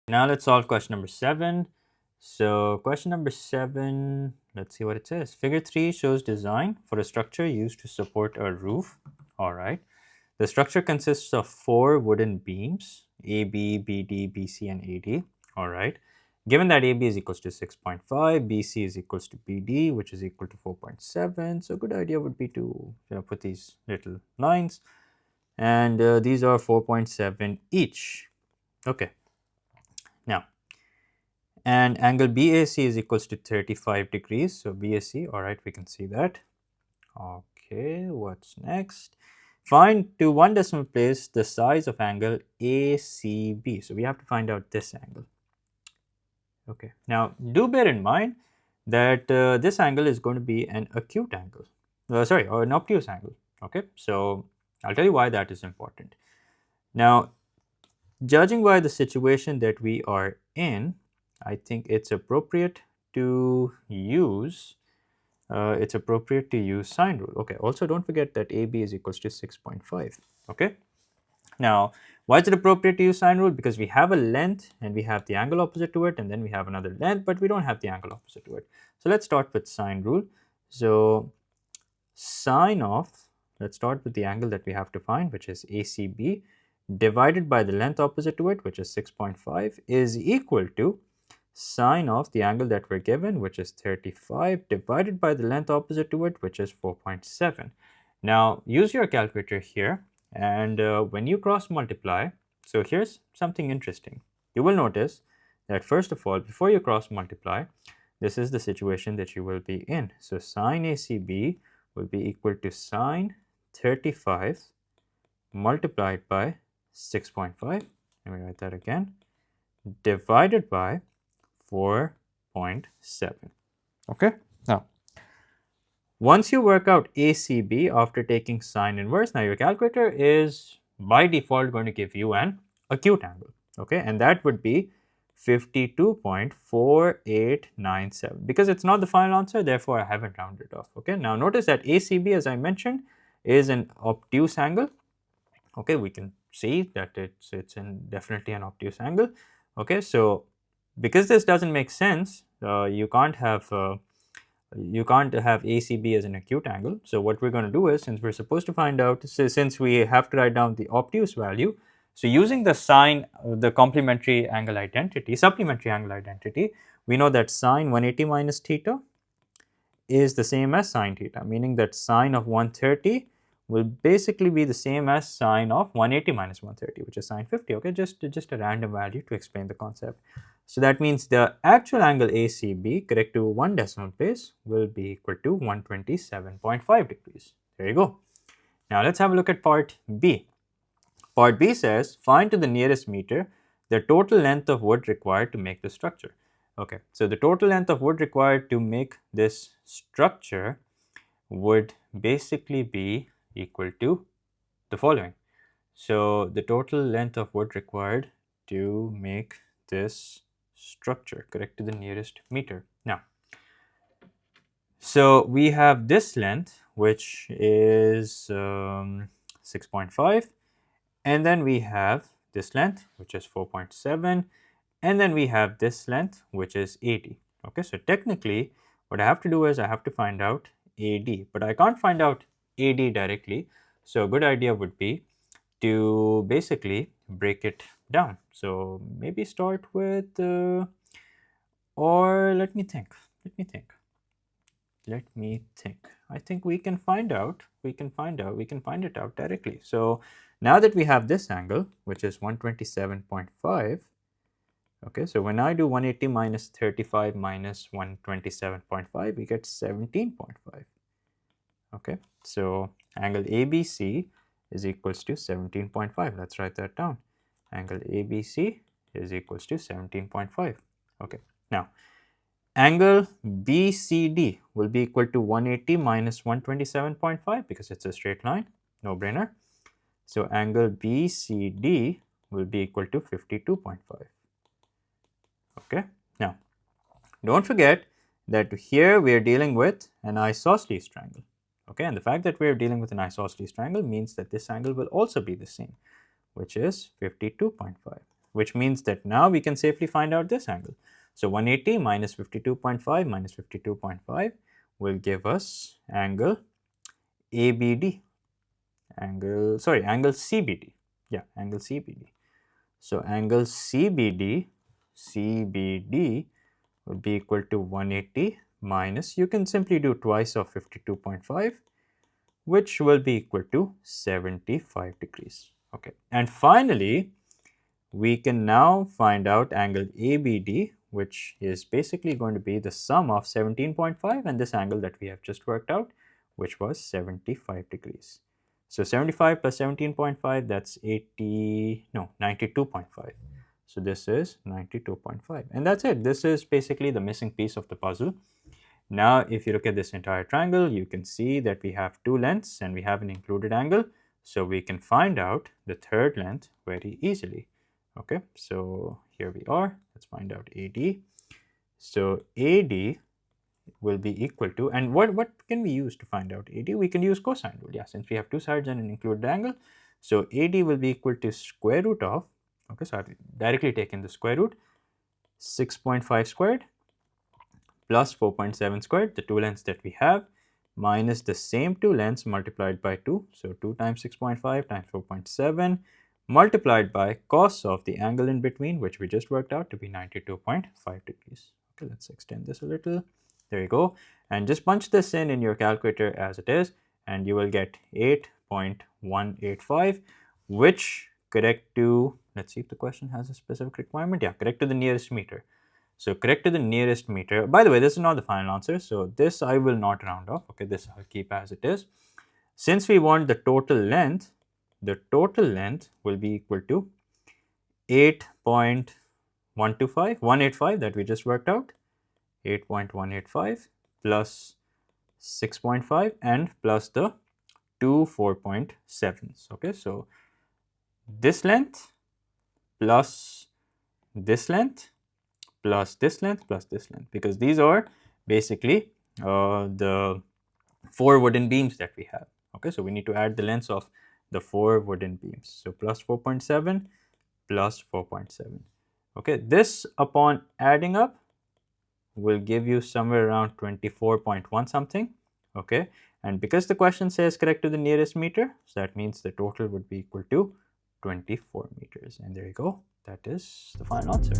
Now let's solve question number 7. So question number 7, let's see what it says. Figure 3 shows design for a structure used to support a roof. All right. The structure consists of 4 wooden beams, AB, BD, BC, and AD. All right. Given that AB is equals to 6.5, BC is equals to BD, which is equal to 4.7. So a good idea would be to put these little lines. And these are 4.7 each. Okay. Now, and angle BAC is equals to 35 degrees. So BAC, all right, we can see that. Okay, what's next? Find to one decimal place the size of angle ACB. So we have to find out this angle. Okay, now do bear in mind that this angle is going to be an acute angle. Or an obtuse angle. Okay, so I'll tell you why that is important. Now, judging by the situation that we are in, I think it's appropriate to use sine rule. Okay, also don't forget that AB is equals to 6.5. Okay, now why is it appropriate to use sine rule? Because we have a length and we have the angle opposite to it, and then we have another length, but we don't have the angle opposite to it. So let's start with sine rule. So sine of, let's start with the angle that we have to find, which is ACB, divided by the length opposite to it, which is 6.5, is equal to sine of the angle that we're given, which is 35, divided by the length opposite to it, which is 4.7. Now, use your calculator here, and when you cross multiply, so here's something interesting. You will notice that first of all, before you cross multiply, this is the situation that you will be in. So sine ACB will be equal to sine 35 multiplied by 6.5, let me write that again, divided by 4.7. Okay, now once you work out ACB after taking sine inverse, now your calculator is by default going to give you an acute angle. Okay, and that would be 52.4897. Because it's not the final answer, therefore I haven't rounded off. Okay, now notice that ACB, as I mentioned, is an obtuse angle. Okay, we can see that it's definitely an obtuse angle. Okay, so because this doesn't make sense, you can't have ACB as an acute angle. So what we're going to do is, since we're supposed to find out, since we have to write down the obtuse value, so using the supplementary angle identity, we know that sine 180 minus theta is the same as sine theta, meaning that sine of 130 will basically be the same as sine of 180 minus 130, which is sine 50. Okay, just a random value to explain the concept. So that means the actual angle ACB, correct to one decimal place, will be equal to 127.5 degrees. There you go. Now let's have a look at part B. Part B says, find to the nearest meter the total length of wood required to make the structure. Okay, so the total length of wood required to make this structure would basically be equal to the following. So the total length of wood required to make this structure, correct to the nearest meter. Now, so we have this length, which is 6.5, and then we have this length, which is 4.7, and then we have this length, which is 80. Okay, so technically what I have to do is I have to find out AD, but I can't find out AD directly. So a good idea would be to basically break it down. So maybe start with, or let me think. I think we can find it out directly. So now that we have this angle, which is 127.5, okay, so when I do 180 minus 35 minus 127.5, we get 17.5. Okay, so angle ABC is equals to 17.5. Let's write that down. Angle ABC is equals to 17.5. Okay, now angle BCD will be equal to 180 minus 127.5 because it's a straight line, no brainer. So angle BCD will be equal to 52.5. Okay, now don't forget that here we are dealing with an isosceles triangle. Okay, and the fact that we are dealing with an isosceles triangle means that this angle will also be the same, which is 52.5. which means that now we can safely find out this angle. So 180 minus 52.5 minus 52.5 will give us angle ABD, angle CBD. Yeah, angle CBD. So angle CBD would be equal to 180 minus, you can simply do twice of 52.5, which will be equal to 75 degrees. Okay, and finally, we can now find out angle ABD, which is basically going to be the sum of 17.5 and this angle that we have just worked out, which was 75 degrees. So 75 plus 17.5, that's 92.5. So this is 92.5. And that's it. This is basically the missing piece of the puzzle. Now, if you look at this entire triangle, you can see that we have two lengths and we have an included angle. So we can find out the third length very easily. Okay, so here we are. Let's find out AD. So AD will be equal to, and what can we use to find out AD? We can use cosine rule. Yeah, since we have two sides and an included angle. So AD will be equal to square root of, okay, so I've directly taken the square root, 6.5 squared plus 4.7 squared, the two lengths that we have, minus the same two lengths multiplied by 2. So 2 times 6.5 times 4.7 multiplied by cos of the angle in between, which we just worked out to be 92.5 degrees. Okay, let's extend this a little. There you go. And just punch this in your calculator as it is, and you will get 8.185, which correct to, let's see if the question has a specific requirement. Yeah, correct to the nearest meter. So correct to the nearest meter. By the way, this is not the final answer. So this I will not round off. Okay, this I'll keep as it is. Since we want the total length will be equal to 185 that we just worked out, 8.185 plus 6.5 and plus the two 4.7s. Okay, so this length plus this length plus this length plus this length, because these are basically the 4 wooden beams that we have. Okay, so we need to add the lengths of the 4 wooden beams. So plus 4.7 plus 4.7. Okay, this upon adding up will give you somewhere around 24.1 something. Okay, and because the question says correct to the nearest meter, so that means the total would be equal to 24 meters. And there you go. That is the final answer.